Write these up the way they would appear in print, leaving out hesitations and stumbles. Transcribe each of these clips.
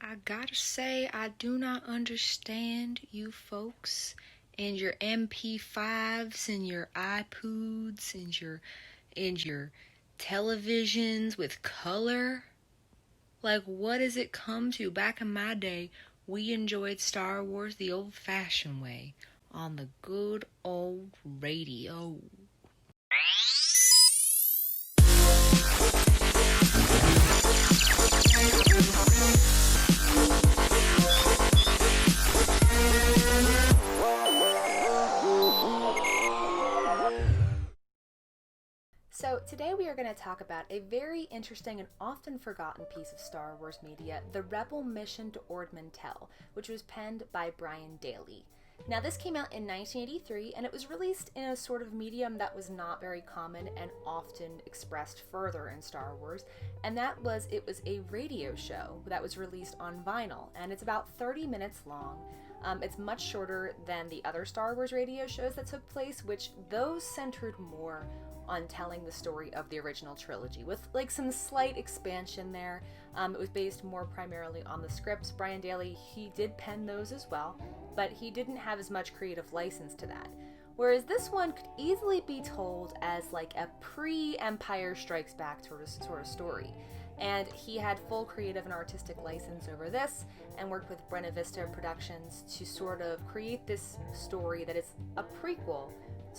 I gotta say, I do not understand you folks and your MP5s and your iPods and your televisions with color. Like, what does it come to? Back in my day, we enjoyed Star Wars the old-fashioned way on the good old radio. So today we are going to talk about a very interesting and often forgotten piece of Star Wars media, the Rebel Mission to Ord Mantell, which was penned by Brian Daley. Now this came out in 1983 and it was released in a sort of medium that was not very common and often expressed further in Star Wars, and it was a radio show that was released on vinyl, and it's about 30 minutes long. It's much shorter than the other Star Wars radio shows that took place, which those centered more on telling the story of the original trilogy with like some slight expansion there. It was based more primarily on the scripts. Brian Daley, he did pen those as well, but he didn't have as much creative license to that. Whereas this one could easily be told as like a pre-Empire Strikes Back sort of story. And he had full creative and artistic license over this and worked with Buena Vista Productions to sort of create this story that is a prequel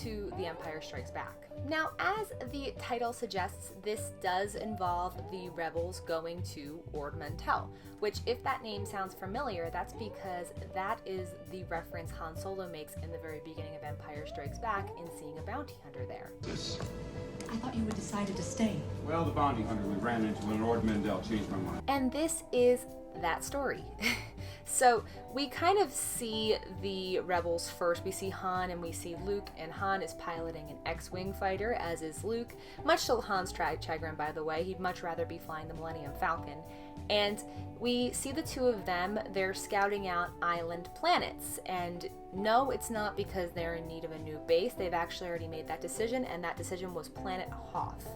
to The Empire Strikes Back. Now, as the title suggests, this does involve the rebels going to Ord Mantell, which, if that name sounds familiar, that's because that is the reference Han Solo makes in the very beginning of Empire Strikes Back in seeing a bounty hunter there. I thought you had decided to stay. Well, the bounty hunter we ran into in Ord Mantell changed my mind. And this is that story. So we kind of see the rebels first. We see Han and we see Luke, and Han is piloting an X-Wing fighter, as is Luke. Much to Han's chagrin, by the way. He'd much rather be flying the Millennium Falcon. And we see the two of them, they're scouting out island planets. And no, it's not because they're in need of a new base. They've actually already made that decision, and that decision was Planet Hoth.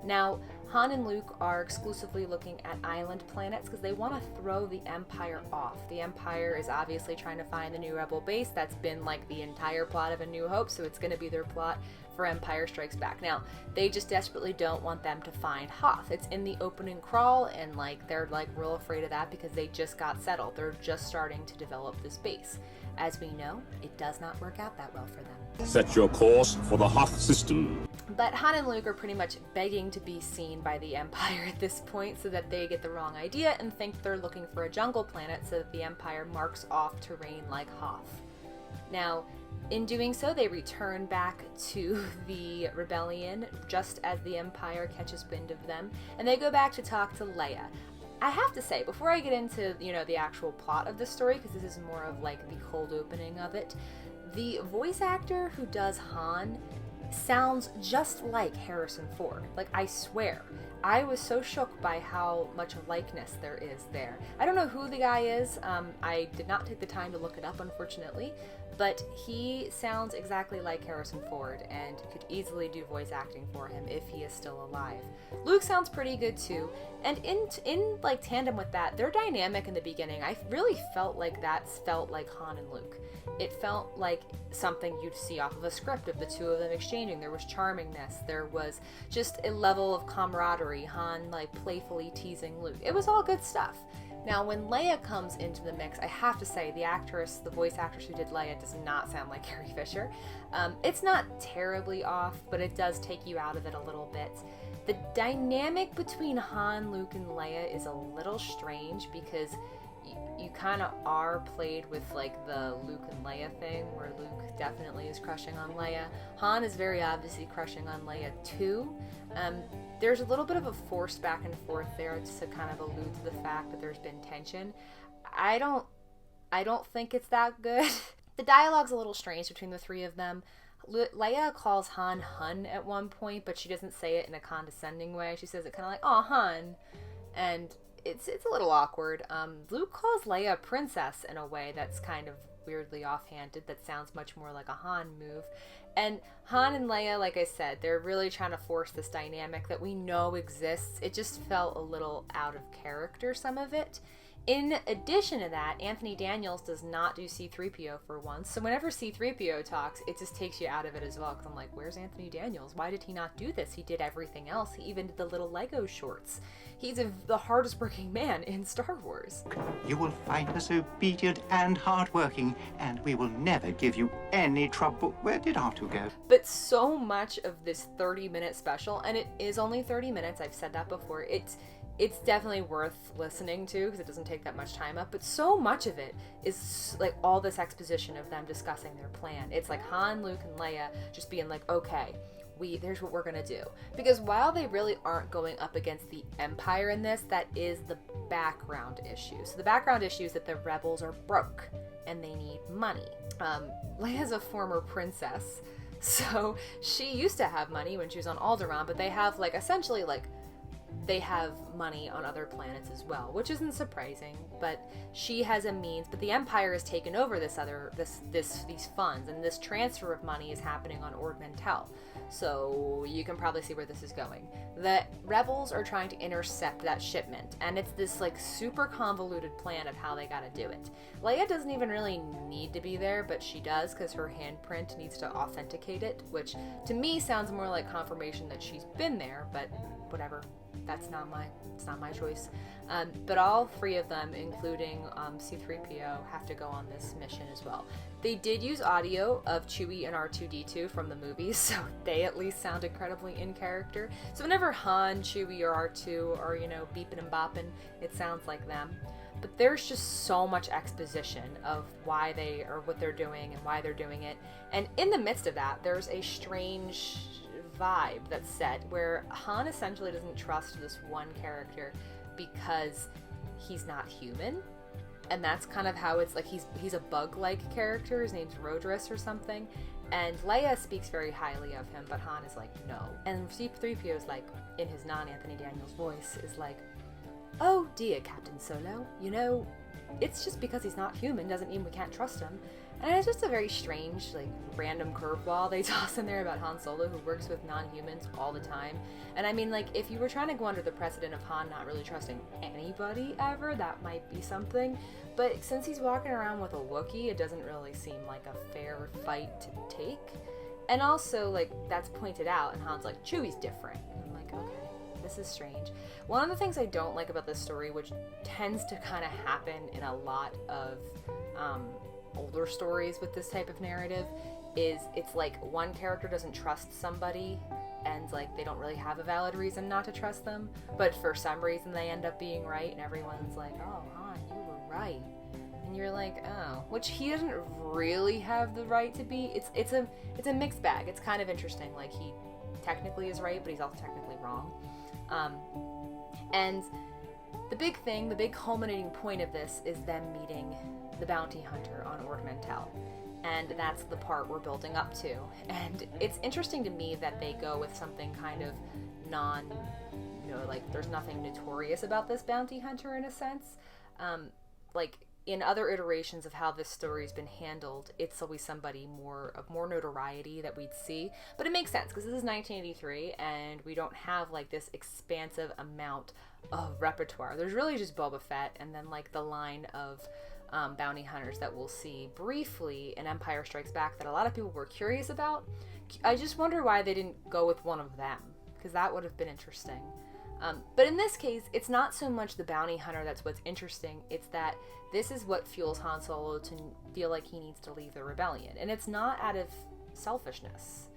Now, Han and Luke are exclusively looking at island planets because they want to throw the Empire off. The Empire is obviously trying to find the new Rebel base. That's been like the entire plot of A New Hope, so it's going to be their plot for Empire Strikes Back. Now, they just desperately don't want them to find Hoth. It's in the opening crawl, and like they're like real afraid of that because they just got settled. They're just starting to develop this base. As we know, it does not work out that well for them. Set your course for the Hoth system. But Han and Luke are pretty much begging to be seen by the Empire at this point so that they get the wrong idea and think they're looking for a jungle planet so that the Empire marks off terrain like Hoth. Now, in doing so, they return back to the rebellion just as the Empire catches wind of them, and they go back to talk to Leia. I have to say, before I get into, the actual plot of the story, because this is more of like the cold opening of it, the voice actor who does Han sounds just like Harrison Ford. Like, I swear. I was so shook by how much likeness there is there. I don't know who the guy is. I did not take the time to look it up, unfortunately, but he sounds exactly like Harrison Ford and could easily do voice acting for him if he is still alive. Luke sounds pretty good too, and in like tandem with that, their dynamic in the beginning, I really felt like felt like Han and Luke. It felt like something you'd see off of a script of the two of them exchanging. There was charmingness. There was just a level of camaraderie. Han like playfully teasing Luke. It was all good stuff. Now, when Leia comes into the mix, I have to say the voice actress who did Leia does not sound like Carrie Fisher. It's not terribly off, but it does take you out of it a little bit. The dynamic between Han, Luke, and Leia is a little strange because you kind of are played with like the Luke and Leia thing, where Luke definitely is crushing on Leia. Han is very obviously crushing on Leia too. There's a little bit of a forced back and forth there to kind of allude to the fact that there's been tension. I don't think it's that good. The dialogue's a little strange between the three of them. Leia calls Han Hun at one point, but she doesn't say it in a condescending way. She says it kind of like, "Oh, Han," and it's a little awkward. Luke calls Leia princess in a way that's kind of weirdly offhanded. That sounds much more like a Han move. And Han and Leia, like I said, they're really trying to force this dynamic that we know exists. It just felt a little out of character, some of it. In addition to that, Anthony Daniels does not do C-3PO for once. So whenever C-3PO talks, it just takes you out of it as well. Because I'm like, where's Anthony Daniels? Why did he not do this? He did everything else. He even did the little Lego shorts. He's the hardest working man in Star Wars. You will find us obedient and hardworking, and we will never give you any trouble. Where did R2 go? But so much of this 30-minute special, and it is only 30 minutes, I've said that before, it's definitely worth listening to because it doesn't take that much time up, but so much of it is like all this exposition of them discussing their plan. It's like Han, Luke, and Leia just being like, okay, here's what we're gonna do. Because while they really aren't going up against the Empire in this, that is the background issue. So the background issue is that the rebels are broke and they need money. Leia's a former princess, so she used to have money when she was on Alderaan, but they have essentially they have money on other planets as well, which isn't surprising, but she has a means. But the Empire has taken over these funds, and this transfer of money is happening on Ord Mantell. So you can probably see where this is going. The rebels are trying to intercept that shipment, and it's this super convoluted plan of how they gotta do it. Leia doesn't even really need to be there, but she does because her handprint needs to authenticate it, which to me sounds more like confirmation that she's been there, but whatever. It's not my choice. But all three of them, including C-3PO, have to go on this mission as well. They did use audio of Chewie and R2-D2 from the movies, so they at least sound incredibly in character. So whenever Han, Chewie, or R2 are, beeping and bopping, it sounds like them. But there's just so much exposition of why they are what they're doing and why they're doing it. And in the midst of that, there's a strange vibe that's set where Han essentially doesn't trust this one character because he's not human, and that's kind of how it's he's a bug-like character. His name's Rodrus or something, and Leia speaks very highly of him, but Han is like, no. And C-3PO is in his non-Anthony Daniels voice is like, oh dear Captain Solo, it's just because he's not human doesn't mean we can't trust him. And it's just a very strange, random curveball they toss in there about Han Solo, who works with non-humans all the time. And I mean, if you were trying to go under the precedent of Han not really trusting anybody ever, that might be something. But since he's walking around with a Wookiee, it doesn't really seem like a fair fight to take. And also, that's pointed out, and Han's like, Chewie's different. And I'm like, okay, this is strange. One of the things I don't like about this story, which tends to kind of happen in a lot of older stories with this type of narrative, is it's one character doesn't trust somebody and they don't really have a valid reason not to trust them, but for some reason they end up being right, and everyone's like, oh Han, you were right, and you're like, oh, which he doesn't really have the right to be. It's a mixed bag. It's kind of interesting. He technically is right, but he's also technically wrong. And the big culminating point of this is them meeting the bounty hunter on Ord Mantell, and that's the part we're building up to. And it's interesting to me that they go with something kind of there's nothing notorious about this bounty hunter in a sense. In other iterations of how this story's been handled, it's always somebody of more notoriety that we'd see. But it makes sense because this is 1983 and we don't have this expansive amount of repertoire. There's really just Boba Fett and then the line of bounty hunters that we'll see briefly in Empire Strikes Back that a lot of people were curious about. I just wonder why they didn't go with one of them, because that would have been interesting. But in this case, it's not so much the bounty hunter that's what's interesting, it's that this is what fuels Han Solo to feel like he needs to leave the rebellion. And it's not out of selfishness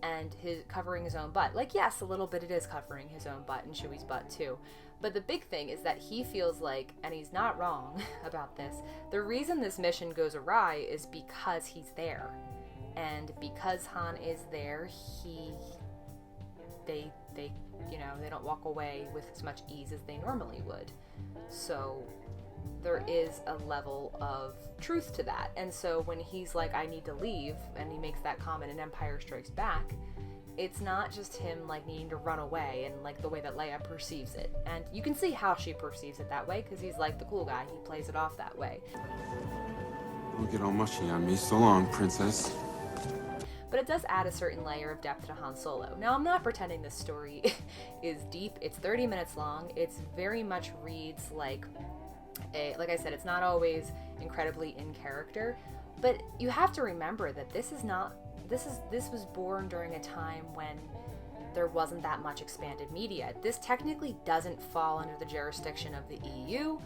and his covering his own butt. Yes, a little bit it is covering his own butt and Chewie's butt too. But the big thing is that he feels and he's not wrong about this, the reason this mission goes awry is because he's there. And because Han is there, they don't walk away with as much ease as they normally would. So there is a level of truth to that. And so when he's like, I need to leave, and he makes that comment in Empire Strikes Back, it's not just him needing to run away and the way that Leia perceives it. And you can see how she perceives it that way because he's the cool guy. He plays it off that way. Don't get all mushy on me. So long, princess. But it does add a certain layer of depth to Han Solo. Now, I'm not pretending this story is deep. It's 30 minutes long. It's very much reads like like I said, it's not always incredibly in character, but you have to remember that this was born during a time when there wasn't that much expanded media. This technically doesn't fall under the jurisdiction of the EU,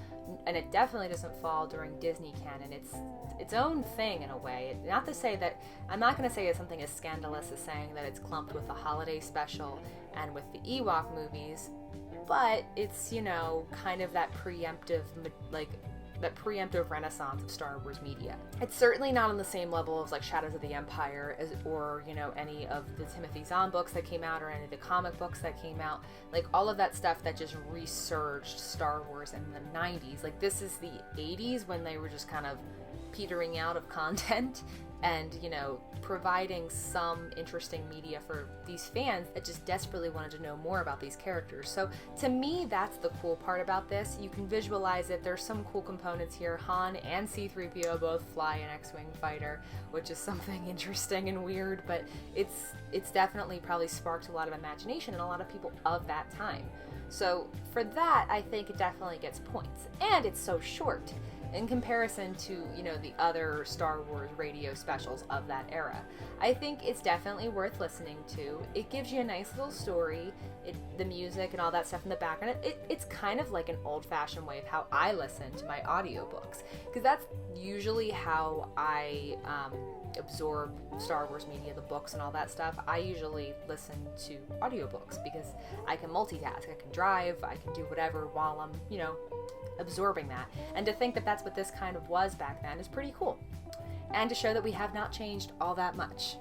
and it definitely doesn't fall during Disney canon. It's its own thing in a way. Not to say that, I'm not going to say it's something as scandalous as saying that it's clumped with the holiday special and with the Ewok movies, but it's, you know, kind of that preemptive, like, that preemptive renaissance of Star Wars media. It's certainly not on the same level as like Shadows of the Empire or, you know, any of the Timothy Zahn books that came out or any of the comic books that came out. Like all of that stuff that just resurged Star Wars in the 90s. Like this is the 80s when they were just kind of petering out of content and, you know, providing some interesting media for these fans that just desperately wanted to know more about these characters. So to me, that's the cool part about this. You can visualize it. There's some cool components here. Han and C-3PO both fly an X-Wing fighter, which is something interesting and weird, but it's definitely probably sparked a lot of imagination in a lot of people of that time. So for that, I think it definitely gets points. And it's so short in comparison to, you know, the other Star Wars radio specials of that era. I think it's definitely worth listening to. It gives you a nice little story, the music and all that stuff in the background. It's kind of like an old-fashioned way of how I listen to my audiobooks, because that's usually how I absorb Star Wars media, the books and all that stuff. I usually listen to audiobooks because I can multitask, I can drive, I can do whatever while I'm, you know, absorbing that. And to think that that's what this kind of was back then is pretty cool. And to show that we have not changed all that much.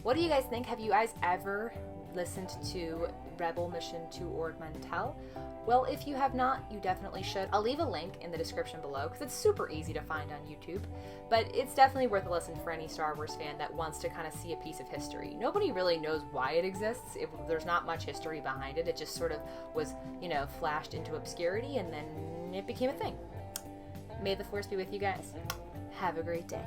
What do you guys think? Have you guys ever listened to Rebel Mission to Ord Mantell? Well, if you have not, you definitely should. I'll leave a link in the description below because it's super easy to find on YouTube. But it's definitely worth a listen for any Star Wars fan that wants to kind of see a piece of history. Nobody really knows why it exists. There's not much history behind it. It just sort of was, you know, flashed into obscurity and then it became a thing. May the Force be with you guys. Have a great day.